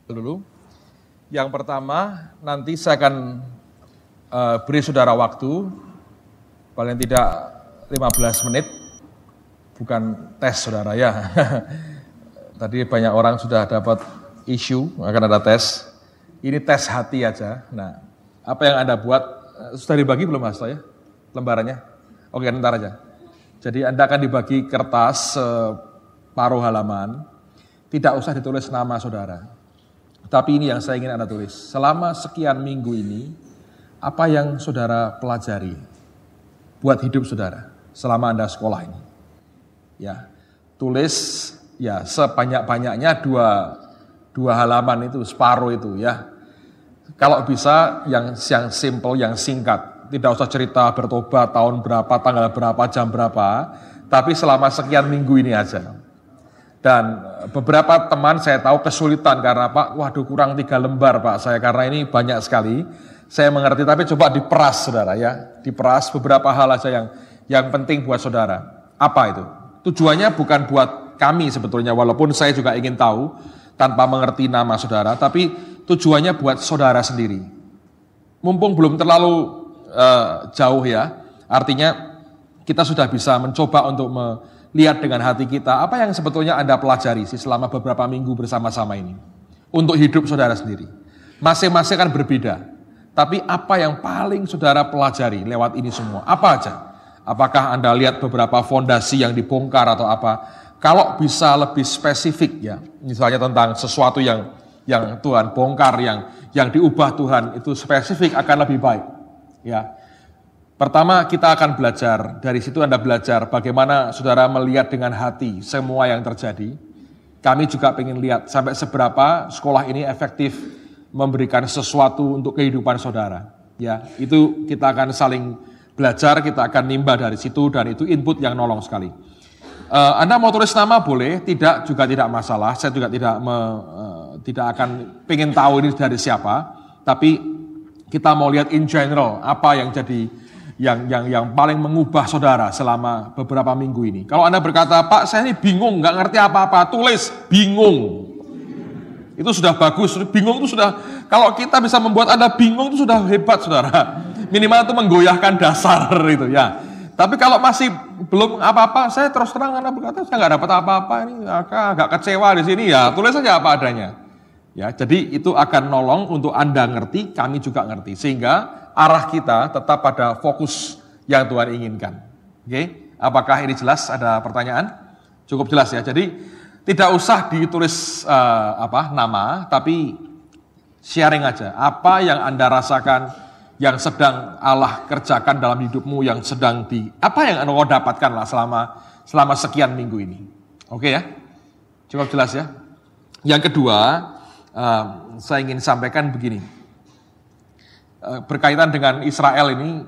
dulu. Yang pertama, nanti saya akan beri saudara waktu, paling tidak 15 menit, bukan tes saudara ya. Tadi banyak orang sudah dapat isu, akan ada tes. Ini tes hati aja. Nah, apa yang Anda buat, sudah dibagi belum Mas ya? Lembarannya? Oke, ntar aja. Jadi Anda akan dibagi kertas separuh halaman, tidak usah ditulis nama saudara. Tapi ini yang saya ingin Anda tulis. Selama sekian minggu ini, apa yang saudara pelajari buat hidup saudara selama Anda sekolah ini? Ya, tulis ya sebanyak-banyaknya dua halaman itu, separuh itu ya. Kalau bisa yang simple, yang singkat. Tidak usah cerita bertobat tahun berapa, tanggal berapa, jam berapa. Tapi selama sekian minggu ini aja. Dan beberapa teman saya tahu kesulitan karena Pak, waduh kurang 3 lembar Pak saya karena ini banyak sekali. Saya mengerti tapi coba diperas saudara ya, diperas beberapa hal aja yang penting buat saudara. Apa itu? Tujuannya bukan buat kami sebetulnya walaupun saya juga ingin tahu tanpa mengerti nama saudara, tapi tujuannya buat saudara sendiri. Mumpung belum terlalu jauh ya, artinya kita sudah bisa mencoba untuk lihat dengan hati kita, apa yang sebetulnya Anda pelajari sih selama beberapa minggu bersama-sama ini. Untuk hidup saudara sendiri. Masing-masing kan berbeda. Tapi apa yang paling saudara pelajari lewat ini semua? Apa aja? Apakah Anda lihat beberapa fondasi yang dibongkar atau apa? Kalau bisa lebih spesifik ya, misalnya tentang sesuatu yang Tuhan bongkar, yang diubah Tuhan, itu spesifik akan lebih baik. Ya. Pertama kita akan belajar, dari situ Anda belajar bagaimana saudara melihat dengan hati semua yang terjadi. Kami juga ingin lihat sampai seberapa sekolah ini efektif memberikan sesuatu untuk kehidupan saudara. Ya, itu kita akan saling belajar, kita akan nimba dari situ dan itu input yang nolong sekali. Anda mau tulis nama boleh, tidak juga tidak masalah. Saya juga tidak akan pengen tahu ini dari siapa, tapi kita mau lihat in general apa yang jadi yang paling mengubah saudara selama beberapa minggu ini. Kalau Anda berkata, Pak saya ini bingung, nggak ngerti apa-apa, tulis bingung. Itu sudah bagus, bingung itu sudah, kalau kita bisa membuat Anda bingung itu sudah hebat saudara. Minimal itu menggoyahkan dasar itu ya. Tapi kalau masih belum apa-apa, saya terus terang Anda berkata, saya nggak dapat apa-apa, ini agak kecewa di sini ya, tulis saja apa adanya. Ya, jadi itu akan nolong untuk Anda ngerti, kami juga ngerti. Sehingga arah kita tetap pada fokus yang Tuhan inginkan. Oke, apakah ini jelas? Ada pertanyaan? Cukup jelas ya. Jadi tidak usah ditulis nama, tapi sharing aja. Apa yang Anda rasakan, yang sedang Allah kerjakan dalam hidupmu, yang sedang apa yang Anda dapatkan lah selama sekian minggu ini. Oke ya, cukup jelas ya. Yang kedua, saya ingin sampaikan begini. Berkaitan dengan Israel ini,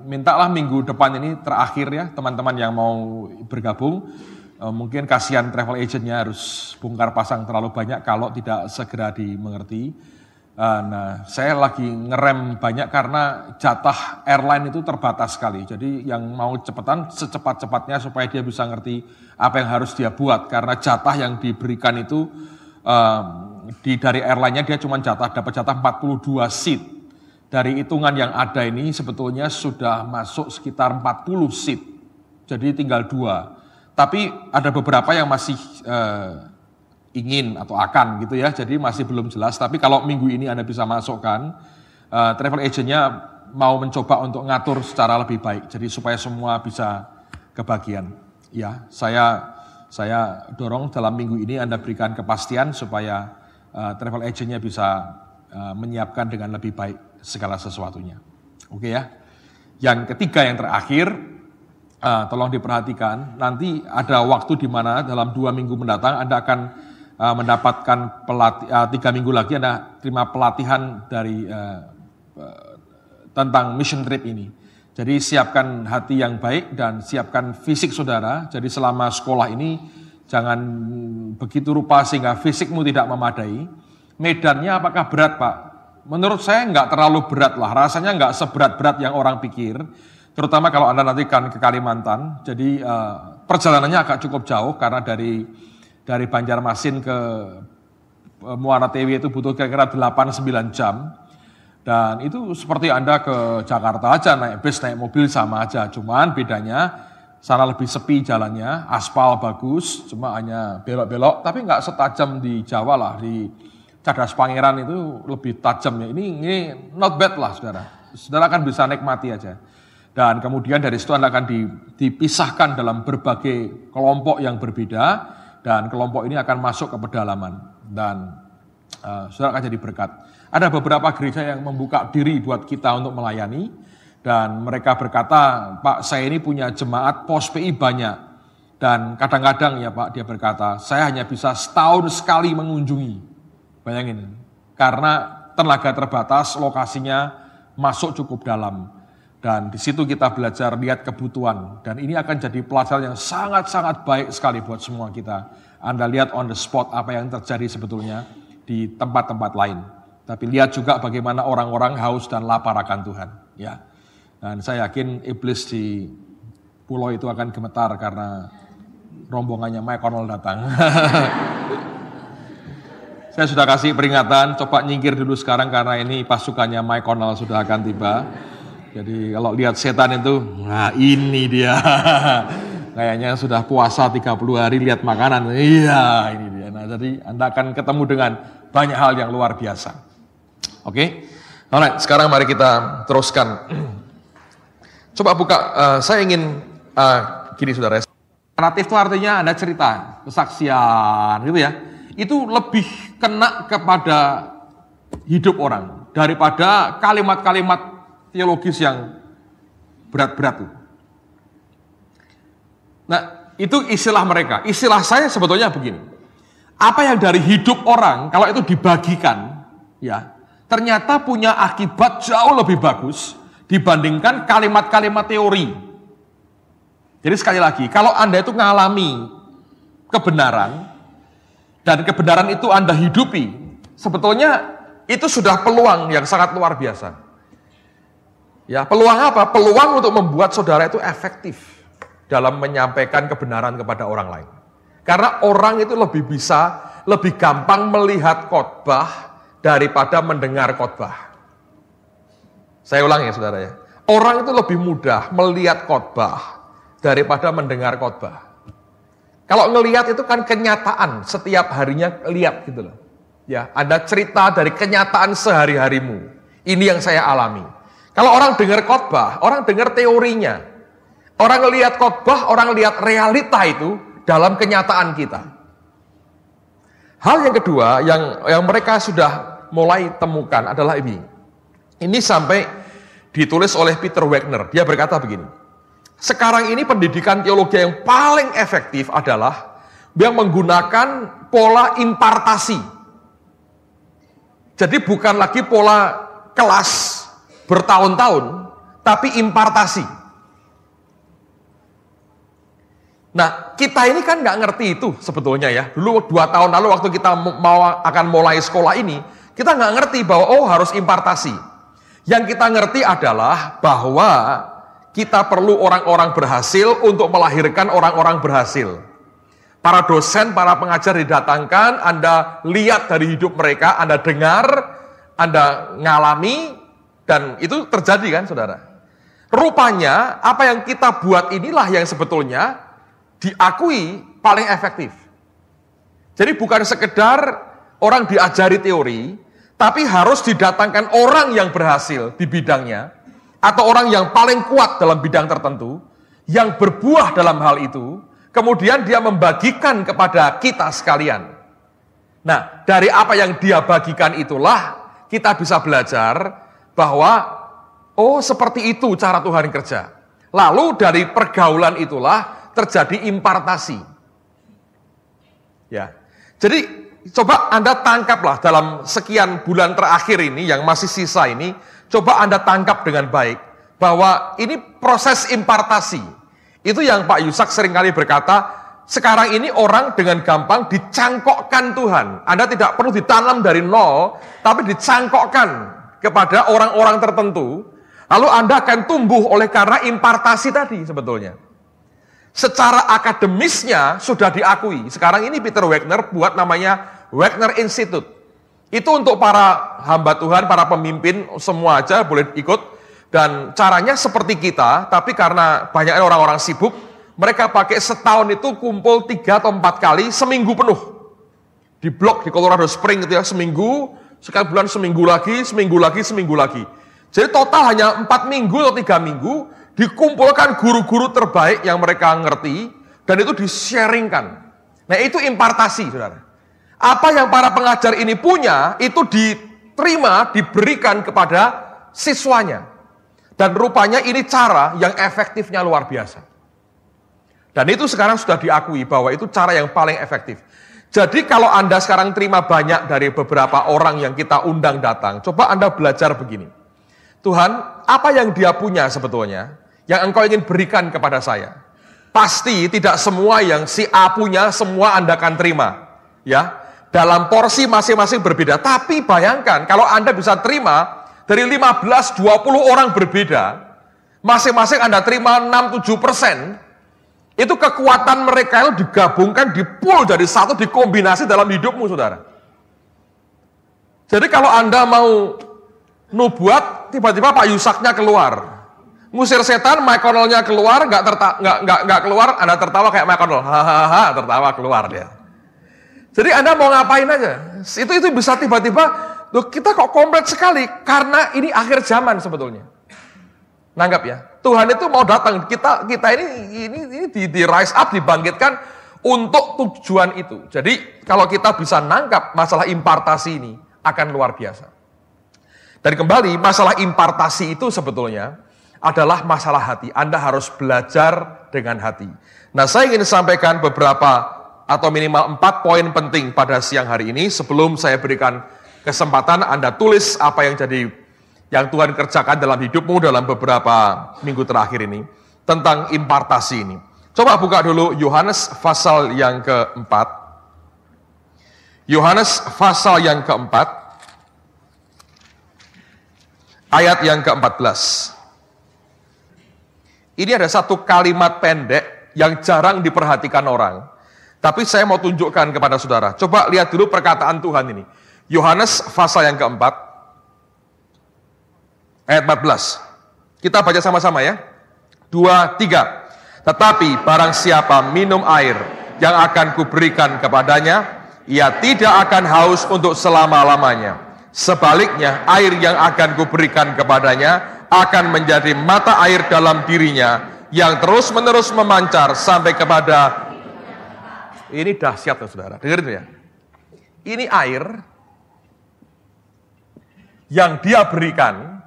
mintalah minggu depan ini terakhir ya, teman-teman yang mau bergabung, mungkin kasihan travel agentnya harus bongkar pasang terlalu banyak kalau tidak segera dimengerti. Nah, saya lagi ngerem banyak karena jatah airline itu terbatas sekali. Jadi yang mau cepetan secepat-cepatnya supaya dia bisa ngerti apa yang harus dia buat. Karena jatah yang diberikan itu dari airline-nya dia cuma dapat jatah 42 seat. Dari hitungan yang ada ini sebetulnya sudah masuk sekitar 40 seat. Jadi tinggal 2. Tapi ada beberapa yang masih ingin atau akan gitu ya. Jadi masih belum jelas. Tapi kalau minggu ini Anda bisa masukkan, travel agent-nya mau mencoba untuk ngatur secara lebih baik. Jadi supaya semua bisa kebagian. Ya, saya dorong dalam minggu ini Anda berikan kepastian supaya travel agent-nya bisa menyiapkan dengan lebih baik segala sesuatunya. Oke ya. Yang ketiga yang terakhir, tolong diperhatikan, nanti ada waktu di mana dalam 2 minggu mendatang Anda akan mendapatkan 3 minggu lagi Anda terima pelatihan dari tentang mission trip ini. Jadi siapkan hati yang baik dan siapkan fisik saudara. Jadi selama sekolah ini jangan begitu rupa sehingga fisikmu tidak memadai. Medannya apakah berat Pak? Menurut saya nggak terlalu berat lah, rasanya nggak seberat-berat yang orang pikir. Terutama kalau Anda nanti kan ke Kalimantan. Jadi perjalanannya agak cukup jauh karena dari Banjarmasin ke Muara Tewi itu butuh kira-kira 8-9 jam. Dan itu seperti Anda ke Jakarta aja, naik bis, naik mobil sama aja. Cuman bedanya, sana lebih sepi jalannya, aspal bagus, cuma hanya belok-belok. Tapi nggak setajam di Jawa lah, di Cadas Pangeran itu lebih tajam ya. Ini not bad lah saudara. Saudara akan bisa nikmati aja. Dan kemudian dari situ Anda akan dipisahkan dalam berbagai kelompok yang berbeda. Dan kelompok ini akan masuk ke pedalaman. Dan saudara akan jadi berkat. Ada beberapa gereja yang membuka diri buat kita untuk melayani. Dan mereka berkata, Pak, saya ini punya jemaat pos PI banyak. Dan kadang-kadang ya Pak, dia berkata, saya hanya bisa setahun sekali mengunjungi. Bayangin, karena tenaga terbatas, lokasinya masuk cukup dalam. Dan di situ kita belajar lihat kebutuhan. Dan ini akan jadi pelajaran yang sangat-sangat baik sekali buat semua kita. Anda lihat on the spot apa yang terjadi sebetulnya di tempat-tempat lain. Tapi lihat juga bagaimana orang-orang haus dan lapar akan Tuhan. Ya. Dan saya yakin iblis di pulau itu akan gemetar karena rombongannya Mike Connell datang. Saya sudah kasih peringatan, coba nyingkir dulu sekarang karena ini pasukannya Mike Connell sudah akan tiba. Jadi kalau lihat setan itu, nah ini dia. Kayaknya sudah puasa 30 hari lihat makanan. Iya, ini dia. Nah, jadi Anda akan ketemu dengan banyak hal yang luar biasa. Oke, alright, sekarang mari kita teruskan. Coba buka, saya ingin gini saudara. Naratif itu artinya ada cerita, kesaksian gitu ya. Itu lebih kena kepada hidup orang daripada kalimat-kalimat teologis yang berat-berat itu. Nah, itu istilah mereka. Istilah saya sebetulnya begini. Apa yang dari hidup orang kalau itu dibagikan, ya, ternyata punya akibat jauh lebih bagus dibandingkan kalimat-kalimat teori. Jadi sekali lagi, kalau Anda itu ngalami kebenaran, dan kebenaran itu Anda hidupi, sebetulnya itu sudah peluang yang sangat luar biasa. Ya, peluang apa? Peluang untuk membuat saudara itu efektif dalam menyampaikan kebenaran kepada orang lain. Karena orang itu lebih gampang melihat khotbah daripada mendengar khotbah. Saya ulang ya saudara ya. Orang itu lebih mudah melihat khotbah daripada mendengar khotbah. Kalau ngelihat itu kan kenyataan, setiap harinya lihat gitu loh. Ya, ada cerita dari kenyataan sehari-harimu. Ini yang saya alami. Kalau orang dengar khotbah, orang dengar teorinya. Orang lihat khotbah, orang lihat realita itu dalam kenyataan kita. Hal yang kedua yang mereka sudah mulai temukan adalah ini. Ini sampai ditulis oleh Peter Wagner. Dia berkata begini. Sekarang ini pendidikan teologi yang paling efektif adalah yang menggunakan pola impartasi. Jadi bukan lagi pola kelas bertahun-tahun, tapi impartasi. Nah, kita ini kan nggak ngerti itu sebetulnya ya. Dulu 2 tahun lalu waktu kita akan mulai sekolah ini, kita nggak ngerti bahwa harus impartasi. Yang kita ngerti adalah bahwa kita perlu orang-orang berhasil untuk melahirkan orang-orang berhasil. Para dosen, para pengajar didatangkan, Anda lihat dari hidup mereka, Anda dengar, Anda ngalami, dan itu terjadi kan saudara. Rupanya apa yang kita buat inilah yang sebetulnya diakui paling efektif. Jadi bukan sekedar orang diajari teori, tapi harus didatangkan orang yang berhasil di bidangnya, atau orang yang paling kuat dalam bidang tertentu, yang berbuah dalam hal itu, kemudian dia membagikan kepada kita sekalian. Nah, dari apa yang dia bagikan itulah, kita bisa belajar bahwa, seperti itu cara Tuhan kerja. Lalu dari pergaulan itulah, terjadi impartasi. Ya. Jadi coba Anda tangkaplah dalam sekian bulan terakhir ini yang masih sisa ini, coba Anda tangkap dengan baik bahwa ini proses impartasi. Itu yang Pak Yusak seringkali berkata, sekarang ini orang dengan gampang dicangkokkan Tuhan. Anda tidak perlu ditanam dari nol, tapi dicangkokkan kepada orang-orang tertentu. Lalu Anda akan tumbuh oleh karena impartasi tadi sebetulnya. Secara akademisnya sudah diakui. Sekarang ini Peter Wagner buat namanya Wagner Institute. Itu untuk para hamba Tuhan, para pemimpin, semua aja boleh ikut. Dan caranya seperti kita, tapi karena banyak orang-orang sibuk, mereka pakai setahun itu kumpul 3 atau 4 kali, seminggu penuh. Di blok di Colorado Spring gitu ya, seminggu, sekali bulan seminggu lagi, seminggu lagi, seminggu lagi. Jadi total hanya 4 minggu atau 3 minggu, dikumpulkan guru-guru terbaik yang mereka ngerti, dan itu di-sharingkan. Nah itu impartasi, saudara. Apa yang para pengajar ini punya, itu diterima, diberikan kepada siswanya. Dan rupanya ini cara yang efektifnya luar biasa. Dan itu sekarang sudah diakui bahwa itu cara yang paling efektif. Jadi kalau Anda sekarang terima banyak dari beberapa orang yang kita undang datang, coba Anda belajar begini. Tuhan, apa yang dia punya sebetulnya, yang Engkau ingin berikan kepada saya? Pasti tidak semua yang si A punya, semua Anda akan terima. Ya, dalam porsi masing-masing berbeda. Tapi bayangkan, kalau Anda bisa terima, dari 15-20 orang berbeda, masing-masing Anda terima 6-7%, itu kekuatan mereka itu digabungkan, di-pool jadi satu, dikombinasi dalam hidupmu, saudara. Jadi kalau Anda mau nubuat, tiba-tiba Pak Yusaknya keluar. Ngusir setan, Mike Connell-nya keluar, nggak keluar, Anda tertawa kayak Mike Connell. Hahaha, tertawa keluar dia. Jadi Anda mau ngapain aja. Itu bisa tiba-tiba, loh, kita kok komplit sekali, karena ini akhir zaman sebetulnya. Nanggap ya, Tuhan itu mau datang, kita ini di rise up, dibangkitkan untuk tujuan itu. Jadi kalau kita bisa nangkap masalah impartasi ini, akan luar biasa. Dan kembali, masalah impartasi itu sebetulnya adalah masalah hati. Anda harus belajar dengan hati. Nah, saya ingin sampaikan beberapa atau minimal 4 poin penting pada siang hari ini sebelum saya berikan kesempatan Anda tulis apa yang Tuhan kerjakan dalam hidupmu dalam beberapa minggu terakhir ini tentang impartasi ini. Coba buka dulu Yohanes pasal yang keempat. Yohanes pasal yang keempat, ayat yang ke-14. Ini ada satu kalimat pendek yang jarang diperhatikan orang. Tapi saya mau tunjukkan kepada saudara. Coba lihat dulu perkataan Tuhan ini. Yohanes pasal yang keempat, ayat 14. Kita baca sama-sama ya. 2, 3. Tetapi barang siapa minum air yang akan kuberikan kepadanya, ia tidak akan haus untuk selama-lamanya. Sebaliknya, air yang akan kuberikan kepadanya akan menjadi mata air dalam dirinya, yang terus-menerus memancar sampai kepada... Ini dahsyat ya saudara, dengerin ya. Ini air yang dia berikan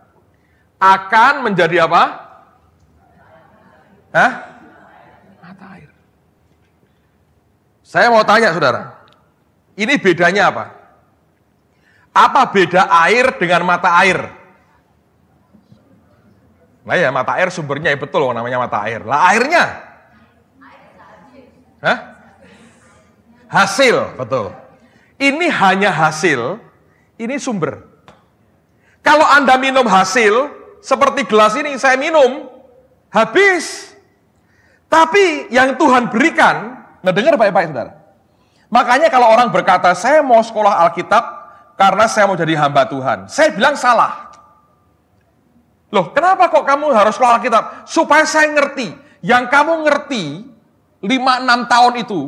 akan menjadi apa? Mata air. Saya mau tanya saudara, ini bedanya apa? Apa beda air dengan mata air? Nah ya, mata air sumbernya ya betul namanya mata air. Lah airnya? Hasil, betul. Ini hanya hasil, ini sumber. Kalau Anda minum hasil, seperti gelas ini saya minum, habis. Tapi yang Tuhan berikan, dengar baik-baik saudara. Makanya kalau orang berkata, saya mau sekolah Alkitab karena saya mau jadi hamba Tuhan. Saya bilang salah. Loh, kenapa kok kamu harus sekolah Alkitab? Supaya saya ngerti. Yang kamu ngerti, 5-6 tahun itu,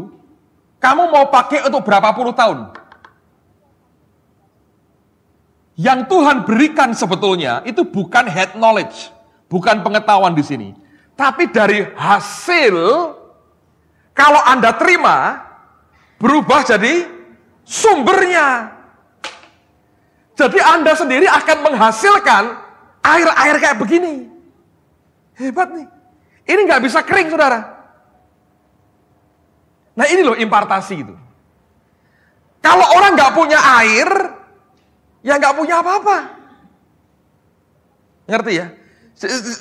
kamu mau pakai untuk berapa puluh tahun? Yang Tuhan berikan sebetulnya itu bukan head knowledge, bukan pengetahuan di sini, tapi dari hasil. Kalau Anda terima, berubah jadi sumbernya. Jadi Anda sendiri akan menghasilkan air-air kayak begini. Hebat nih. Ini nggak bisa kering, saudara. Nah ini loh impartasi itu. Kalau orang nggak punya air, ya nggak punya apa-apa. Ngerti ya?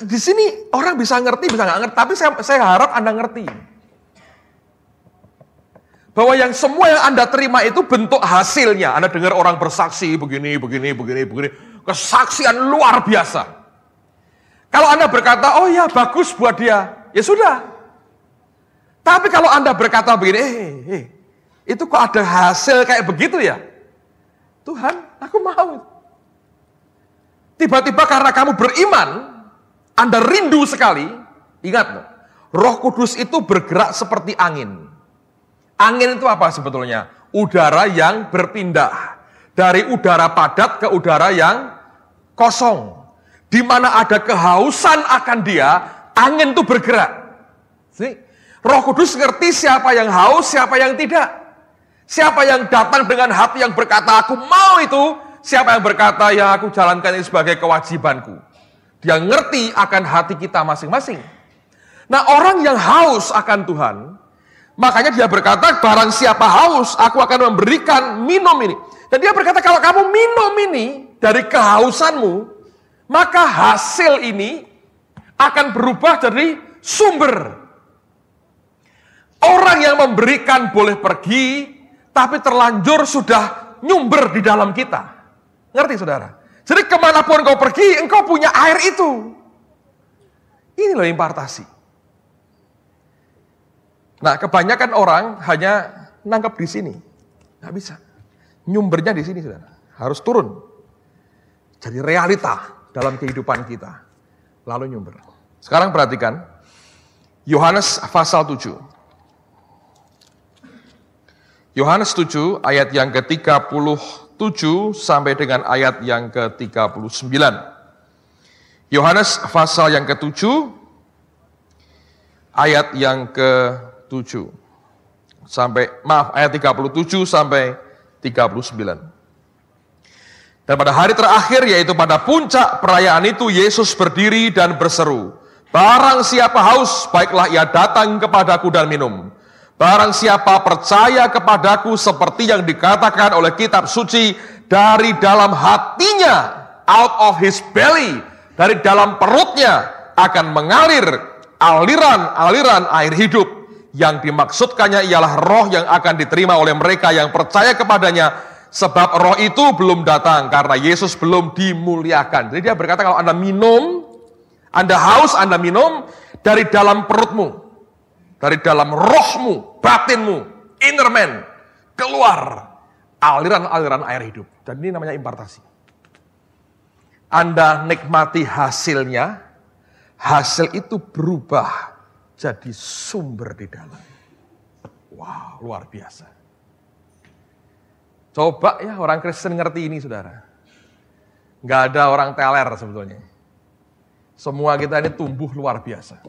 Di sini orang bisa ngerti, bisa nggak ngerti. Tapi saya harap Anda ngerti. Bahwa yang semua yang Anda terima itu bentuk hasilnya. Anda dengar orang bersaksi begini. Kesaksian luar biasa. Kalau Anda berkata, oh ya bagus buat dia. Ya sudah. Tapi kalau Anda berkata begini, Itu kok ada hasil kayak begitu ya? Tuhan, aku mau. Tiba-tiba karena kamu beriman, Anda rindu sekali. Ingat, Roh Kudus itu bergerak seperti angin. Angin itu apa sebetulnya? Udara yang berpindah. Dari udara padat ke udara yang kosong. Di mana ada kehausan akan dia, angin itu bergerak. Roh Kudus ngerti siapa yang haus, siapa yang tidak. Siapa yang datang dengan hati yang berkata, aku mau itu. Siapa yang berkata, ya aku jalankan ini sebagai kewajibanku. Dia ngerti akan hati kita masing-masing. Nah, orang yang haus akan Tuhan, makanya dia berkata, barang siapa haus, aku akan memberikan minum ini. Dan dia berkata, kalau kamu minum ini dari kehausanmu, maka hasil ini akan berubah jadi sumber. Orang yang memberikan boleh pergi, tapi terlanjur sudah nyumber di dalam kita. Ngerti saudara? Jadi kemanapun kau pergi, engkau punya air itu. Ini loh impartasi. Nah, kebanyakan orang hanya nangkep di sini. Nggak bisa. Nyumbernya di sini, saudara. Harus turun. Jadi realita dalam kehidupan kita. Lalu nyumber. Sekarang perhatikan. Yohanes pasal 7. Yohanes 7 ayat yang ke-37 sampai dengan ayat yang ke-39. Yohanes pasal yang ke-7 ayat yang ke-7 ayat 37 sampai 39. Dan pada hari terakhir, yaitu pada puncak perayaan itu, Yesus berdiri dan berseru, barang siapa haus, baiklah ia datang kepadaku dan minum. Barang siapa percaya kepadaku, seperti yang dikatakan oleh kitab suci, dari dalam hatinya, out of his belly, dari dalam perutnya akan mengalir aliran-aliran air hidup. Yang dimaksudkannya ialah roh yang akan diterima oleh mereka yang percaya kepadanya, sebab roh itu belum datang karena Yesus belum dimuliakan. Jadi dia berkata, kalau Anda minum, Anda haus, Anda minum, dari dalam perutmu, dari dalam rohmu, batinmu, inner man, keluar aliran-aliran air hidup. Dan ini namanya impartasi. Anda nikmati hasilnya, hasil itu berubah jadi sumber di dalam. Wow, luar biasa. Coba ya orang Kristen ngerti ini, saudara. Nggak ada orang teler sebetulnya. Semua kita ini tumbuh luar biasa.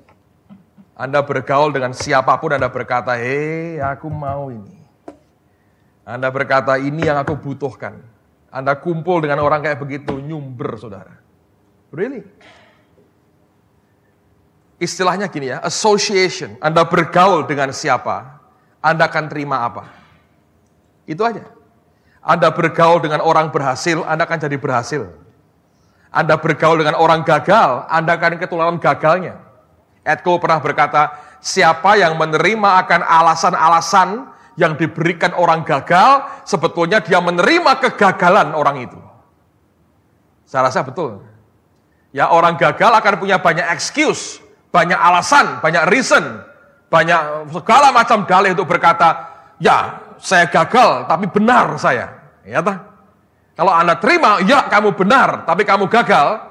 Anda bergaul dengan siapapun, Anda berkata, hei, aku mau ini. Anda berkata, ini yang aku butuhkan. Anda kumpul dengan orang kayak begitu, nyumber, saudara. Really? Istilahnya gini ya, association. Anda bergaul dengan siapa, Anda akan terima apa. Itu aja. Anda bergaul dengan orang berhasil, Anda akan jadi berhasil. Anda bergaul dengan orang gagal, Anda akan ketularan gagalnya. Ed Cole pernah berkata, siapa yang menerima akan alasan-alasan yang diberikan orang gagal, sebetulnya dia menerima kegagalan orang itu. Saya rasa betul. Ya, orang gagal akan punya banyak excuse, banyak alasan, banyak reason, banyak segala macam dalih untuk berkata, ya saya gagal, tapi benar saya. Ya, kalau Anda terima, ya kamu benar, tapi kamu gagal,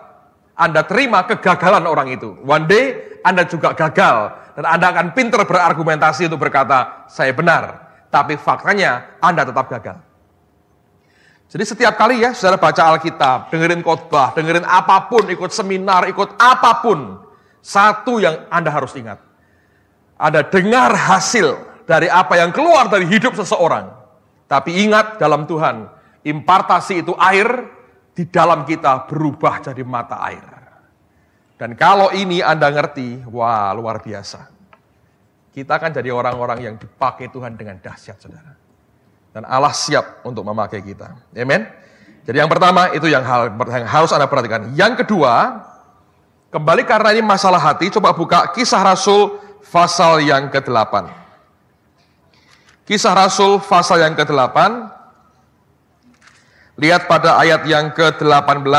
Anda terima kegagalan orang itu. One day, Anda juga gagal. Dan Anda akan pintar berargumentasi untuk berkata, saya benar. Tapi faktanya, Anda tetap gagal. Jadi setiap kali ya, saudara baca Alkitab, dengerin khotbah, dengerin apapun, ikut seminar, ikut apapun. Satu yang Anda harus ingat. Anda dengar hasil dari apa yang keluar dari hidup seseorang. Tapi ingat dalam Tuhan, impartasi itu air, di dalam kita berubah jadi mata air. Dan kalau ini Anda ngerti, wah luar biasa. Kita akan jadi orang-orang yang dipakai Tuhan dengan dahsyat, saudara. Dan Allah siap untuk memakai kita. Amen. Jadi yang pertama itu yang harus Anda perhatikan. Yang kedua, kembali karena ini masalah hati, coba buka Kisah Rasul pasal yang ke-8. Kisah Rasul pasal yang ke-8. Lihat pada ayat yang ke-18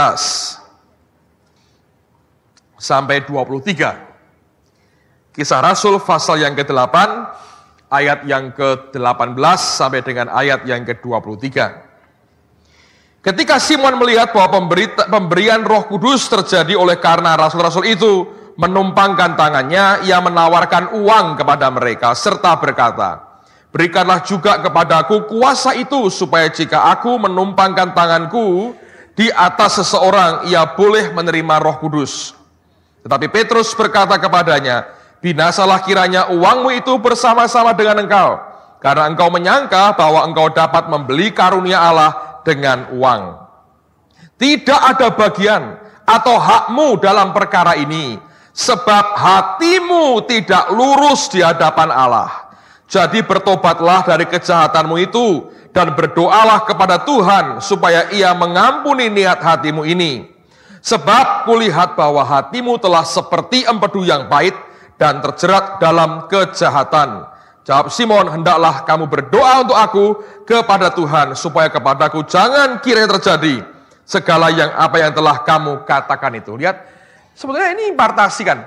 sampai 23. Kisah Rasul pasal yang ke-8 ayat yang ke-18 sampai dengan ayat yang ke-23. Ketika Simon melihat bahwa pemberian Roh Kudus terjadi oleh karena rasul-rasul itu menumpangkan tangannya, ia menawarkan uang kepada mereka serta berkata, "Berikanlah juga kepadaku kuasa itu supaya jika aku menumpangkan tanganku di atas seseorang, ia boleh menerima Roh Kudus." Tetapi Petrus berkata kepadanya, "Binasalah kiranya uangmu itu bersama-sama dengan engkau, karena engkau menyangka bahwa engkau dapat membeli karunia Allah dengan uang. Tidak ada bagian atau hakmu dalam perkara ini, sebab hatimu tidak lurus di hadapan Allah. Jadi bertobatlah dari kejahatanmu itu, dan berdoalah kepada Tuhan supaya ia mengampuni niat hatimu ini. Sebab kulihat bahwa hatimu telah seperti empedu yang pahit, dan terjerat dalam kejahatan." Jawab Simon, "Hendaklah kamu berdoa untuk aku kepada Tuhan, supaya kepadaku jangan kiranya terjadi segala apa yang telah kamu katakan itu." Lihat, sebetulnya ini impartasi kan.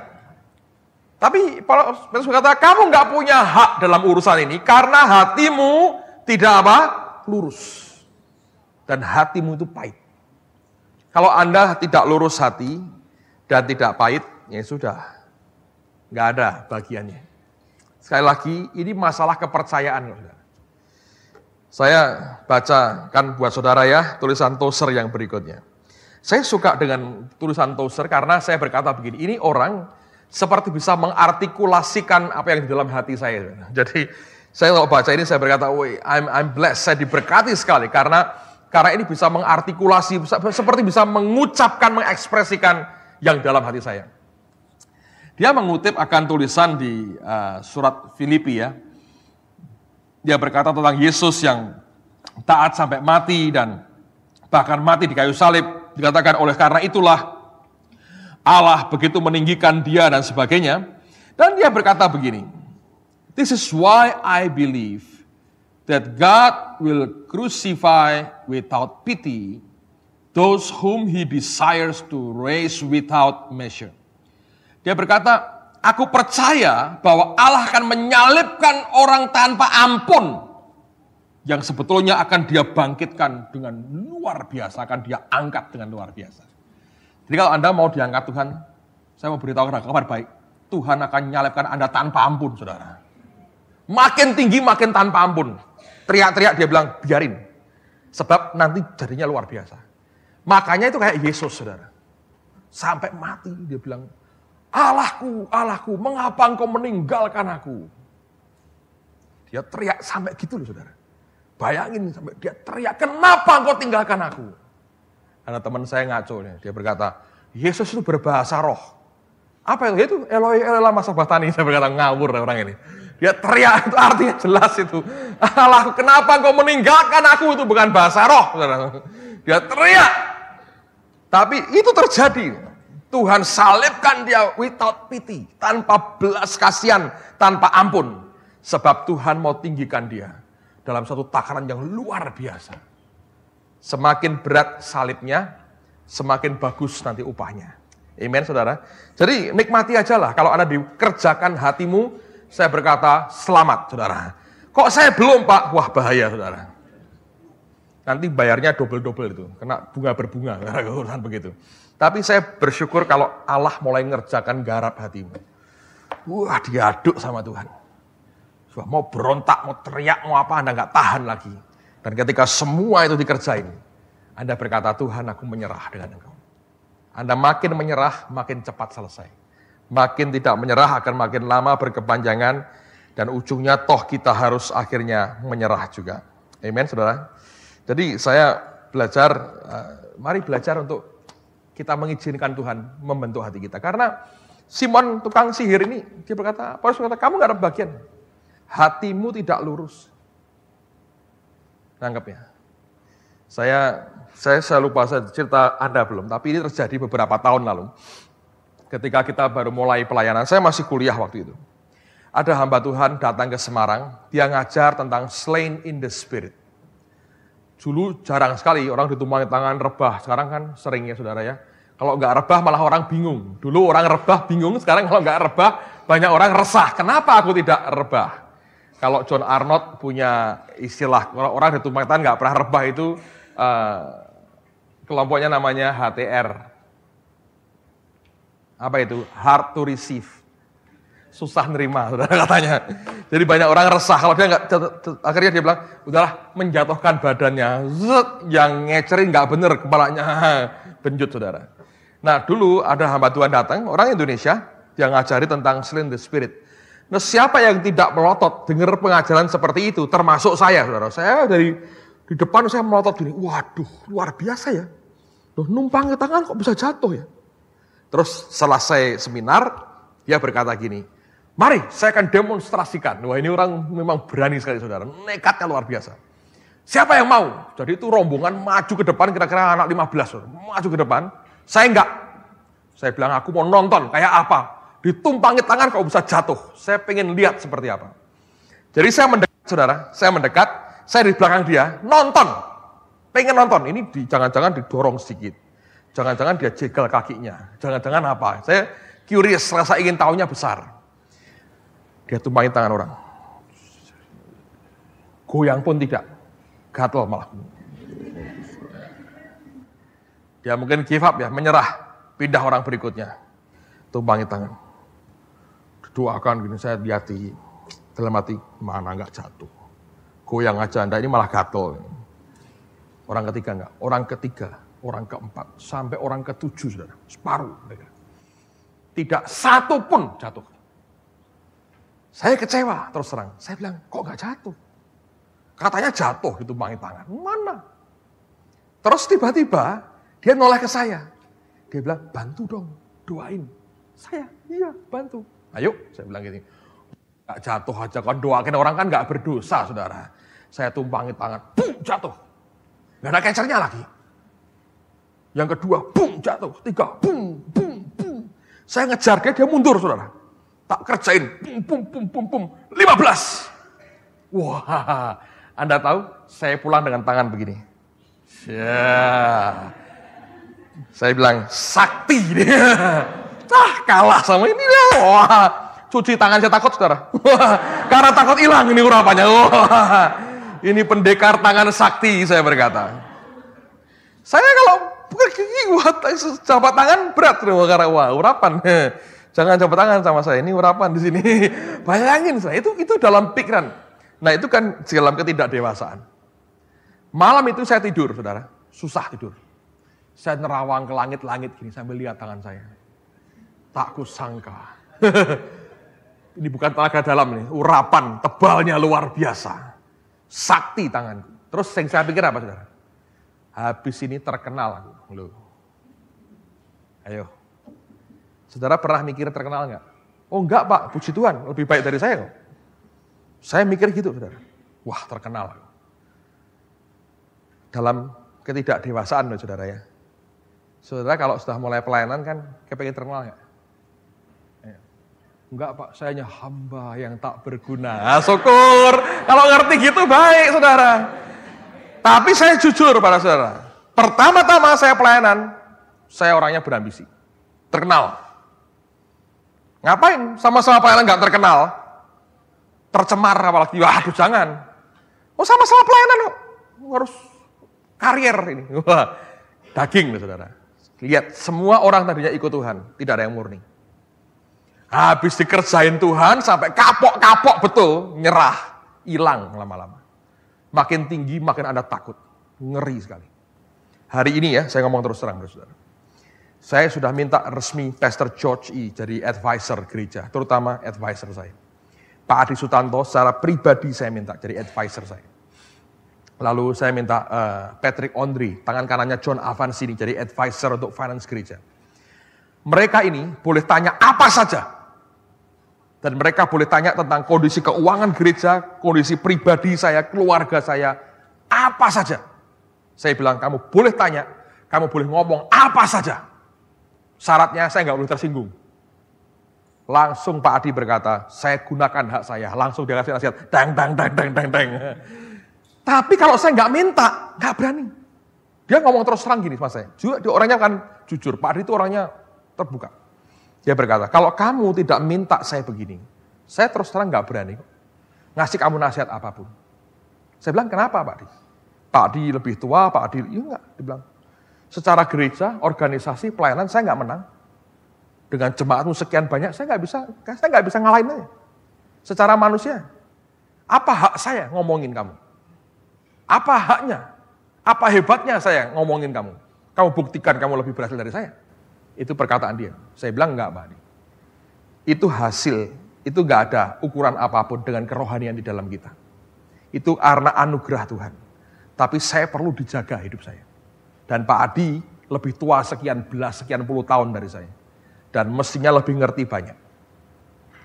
Tapi Petrus berkata, kamu nggak punya hak dalam urusan ini, karena hatimu tidak lurus. Dan hatimu itu pahit. Kalau Anda tidak lurus hati dan tidak pahit, ya sudah, nggak ada bagiannya. Sekali lagi, ini masalah kepercayaan. Saya bacakan buat saudara ya, tulisan Tozer yang berikutnya. Saya suka dengan tulisan Tozer karena saya berkata begini, ini orang seperti bisa mengartikulasikan apa yang di dalam hati saya. Jadi, saya kalau baca ini saya berkata, I'm blessed, saya diberkati sekali karena ini bisa mengartikulasi, seperti bisa mengucapkan, mengekspresikan yang dalam hati saya. Dia mengutip akan tulisan di surat Filipi ya. Dia berkata tentang Yesus yang taat sampai mati dan bahkan mati di kayu salib. Dikatakan oleh karena itulah Allah begitu meninggikan dia dan sebagainya. Dan dia berkata begini, "This is why I believe that God will crucify without pity those whom he desires to raise without measure." Dia berkata, "Aku percaya bahwa Allah akan menyalibkan orang tanpa ampun yang sebetulnya akan dia bangkitkan dengan luar biasa, akan dia angkat dengan luar biasa." Jadi kalau Anda mau diangkat Tuhan, saya mau beritahu kabar baik, Tuhan akan menyalibkan Anda tanpa ampun, saudara. Makin tinggi, makin tanpa ampun. Teriak-teriak dia bilang, biarin. Sebab nanti jadinya luar biasa. Makanya itu kayak Yesus, saudara. Sampai mati dia bilang, "Allahku, Allahku, mengapa engkau meninggalkan aku?" Dia teriak sampai gitu loh, saudara. Bayangin sampai dia teriak, "Kenapa engkau tinggalkan aku?" Ada teman saya ngaco, dia berkata, Yesus itu berbahasa roh. Apa itu? Itu Eloi Eloi lama sabachthani. Saya berkata, ngawur orang ini. Dia teriak, itu artinya jelas itu. "Allahku, kenapa engkau meninggalkan aku?" Itu bukan bahasa roh, saudara. Dia teriak. Tapi itu terjadi. Tuhan salibkan dia without pity, tanpa belas kasihan, tanpa ampun. Sebab Tuhan mau tinggikan dia dalam satu takaran yang luar biasa. Semakin berat salibnya, semakin bagus nanti upahnya. Amen, saudara. Jadi nikmati aja lah. Kalau Anda dikerjakan hatimu, saya berkata selamat, saudara. Kok saya belum, Pak? Wah, bahaya, saudara. Nanti bayarnya double-double itu, kena bunga berbunga, urusan begitu. Tapi saya bersyukur kalau Allah mulai ngerjakan garap hatimu. Wah, diaduk sama Tuhan. Mau berontak, mau teriak, mau apa, Anda nggak tahan lagi. Dan ketika semua itu dikerjain, Anda berkata, "Tuhan, aku menyerah dengan Engkau." Anda makin menyerah, makin cepat selesai. Makin tidak menyerah akan makin lama berkepanjangan. Dan ujungnya toh kita harus akhirnya menyerah juga. Amen, saudara. Jadi saya belajar, mari belajar untuk kita mengizinkan Tuhan membentuk hati kita. Karena Simon tukang sihir ini, dia berkata, Paulus berkata, "Kamu gak ada bagian. Hatimu tidak lurus." Nangkep ya? Saya lupa, saya cerita Anda belum, tapi ini terjadi beberapa tahun lalu. Ketika kita baru mulai pelayanan, saya masih kuliah waktu itu. Ada hamba Tuhan datang ke Semarang, dia ngajar tentang slain in the spirit. Dulu jarang sekali orang ditumpangi tangan rebah, sekarang kan sering ya saudara ya. Kalau nggak rebah malah orang bingung. Dulu orang rebah bingung, sekarang kalau nggak rebah banyak orang resah. Kenapa aku tidak rebah? Kalau John Arnott punya istilah, kalau orang ditumpang tangan nggak pernah rebah itu, kelompoknya namanya HTR. Apa itu? Hard to receive. Susah nerima, saudara katanya. Jadi banyak orang resah, kalau dia nggak, akhirnya dia bilang, udahlah menjatuhkan badannya. Yang ngecerin nggak bener kepalanya, benjut saudara. Nah dulu ada hamba Tuhan datang, orang Indonesia, yang ngajari tentang slain the spirit. Nah siapa yang tidak melotot dengar pengajaran seperti itu, termasuk saya saudara. Saya dari di depan saya melotot gini, waduh luar biasa ya. Loh, numpang ke tangan kok bisa jatuh ya. Terus selesai seminar, dia berkata gini, mari saya akan demonstrasikan. Wah ini orang memang berani sekali saudara, nekatnya luar biasa. Siapa yang mau? Jadi itu rombongan maju ke depan, kira-kira anak 15 saudara. Maju ke depan, saya enggak. Saya bilang aku mau nonton kayak apa. Ditumpangi tangan kok bisa jatuh. Saya pengen lihat seperti apa. Jadi saya mendekat saudara, saya di belakang dia, nonton. Pengen nonton, ini jangan-jangan didorong sedikit. Jangan-jangan dia jegal kakinya. Jangan-jangan apa. Saya curious, rasa ingin tahunya besar. Dia tumpangi tangan orang. Goyang pun tidak. Gatel malah. Dia mungkin give up ya, menyerah. Pindah orang berikutnya. Tumpangi tangan. Doakan gini, saya hati dalam hati, mana enggak jatuh. Goyang aja, enggak, ini malah gatel. Orang ketiga enggak, orang ketiga, orang keempat, sampai orang ketujuh, saudara, separuh mereka. Tidak satu pun jatuh. Saya kecewa, terus terang. Saya bilang, kok enggak jatuh? Katanya jatuh, ditumpangi tangan. Mana? Terus tiba-tiba, dia noleh ke saya. Dia bilang, bantu dong, doain. Saya, iya, bantu. Ayo, saya bilang gini, gak jatuh aja kan doakan orang kan gak berdosa saudara. Saya tumpangi tangan, bum, jatuh. Gak ada kecernya lagi. Yang kedua, bum, jatuh. Tiga, bum, bum, bum. Saya ngejar dia mundur saudara. Tak kerjain, bum, bum, bum, bum, bum. 15. Wah, Anda tahu, saya pulang dengan tangan begini. Ya. Saya bilang, sakti dia. Kalah sama ini. Wah, cuci tangan saya takut saudara. Wah, karena takut hilang ini urapannya. Wah, ini pendekar tangan sakti saya berkata. Saya kalau pergi buat jabat tangan berat karena wah urapan. Jangan jabat tangan sama saya, ini urapan di sini. Bayangin saya, itu dalam pikiran. Nah itu kan dalam ketidakdewasaan. Malam itu saya tidur saudara, susah tidur. Saya nerawang ke langit-langit gini sambil lihat tangan saya. Tak kusangka. Ini bukan tenaga dalam nih, urapan tebalnya luar biasa. Sakti tanganku. Terus yang saya pikir apa saudara? Habis ini terkenal aku. Loh. Ayo. Saudara pernah mikir terkenal enggak? Oh enggak pak, puji Tuhan, lebih baik dari saya kok. Saya mikir gitu saudara. Wah terkenal aku. Dalam ketidakdewasaan loh saudara ya. Saudara kalau sudah mulai pelayanan kan kepengen terkenal enggak? Enggak pak, saya hanya hamba yang tak berguna. Nah, syukur, kalau ngerti gitu baik saudara. Tapi saya jujur pada saudara. Pertama-tama saya pelayanan, saya orangnya berambisi. Terkenal. Ngapain? Sama-sama pelayanan gak terkenal. Tercemar apalagi, waduh jangan. Oh sama-sama pelayanan kok. Harus karier ini. Wah, daging loh saudara. Lihat, semua orang tadinya ikut Tuhan, tidak ada yang murni. Habis dikerjain Tuhan sampai kapok-kapok betul, nyerah, hilang lama-lama. Makin tinggi makin Anda takut, ngeri sekali. Hari ini ya, saya ngomong terus terang saudara. Saya sudah minta resmi Pastor George E. jadi advisor gereja, terutama advisor saya. Pak Adi Sutanto secara pribadi saya minta jadi advisor saya. Lalu saya minta Patrick Ondri, tangan kanannya John Avansini jadi advisor untuk finance gereja. Mereka ini boleh tanya apa saja. Dan mereka boleh tanya tentang kondisi keuangan gereja, kondisi pribadi saya, keluarga saya, apa saja. Saya bilang, kamu boleh tanya, kamu boleh ngomong apa saja. Syaratnya saya nggak boleh tersinggung. Langsung Pak Adi berkata, saya gunakan hak saya. Langsung dia kasih nasihat, dang. Tapi kalau saya nggak minta, nggak berani. Dia ngomong terus terang gini sama saya. Dia orangnya kan jujur, Pak Adi itu orangnya terbuka. Dia berkata, kalau kamu tidak minta saya begini, saya terus terang nggak berani. ngasih kamu nasihat apapun. Saya bilang, kenapa Pak Di? Pak Di lebih tua, Pak Di, iya enggak, dibilang. Secara gereja, organisasi, pelayanan saya enggak menang. Dengan jemaatmu sekian banyak, saya enggak bisa ngalahin aja. Secara manusia, apa hak saya ngomongin kamu? Apa haknya? Apa hebatnya saya ngomongin kamu? Kamu buktikan kamu lebih berhasil dari saya. Itu perkataan dia. Saya bilang enggak, Pak Adi. Itu hasil, itu enggak ada ukuran apapun dengan kerohanian di dalam kita. Itu karena anugerah Tuhan. Tapi saya perlu dijaga hidup saya. Dan Pak Adi lebih tua sekian puluh tahun dari saya. Dan mestinya lebih ngerti banyak.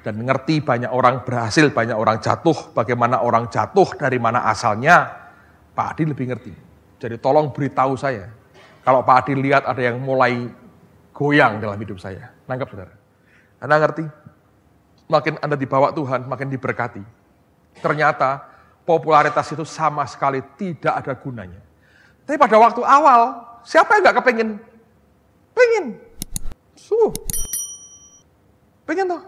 Dan ngerti banyak orang berhasil, banyak orang jatuh, bagaimana orang jatuh, dari mana asalnya, Pak Adi lebih ngerti. Jadi tolong beritahu saya, kalau Pak Adi lihat ada yang mulai goyang dalam hidup saya. Nangkap saudara? Anda ngerti? Makin Anda dibawa Tuhan, makin diberkati. Ternyata popularitas itu sama sekali tidak ada gunanya. Tapi pada waktu awal, siapa yang gak kepengen? Pengen. Pengen toh.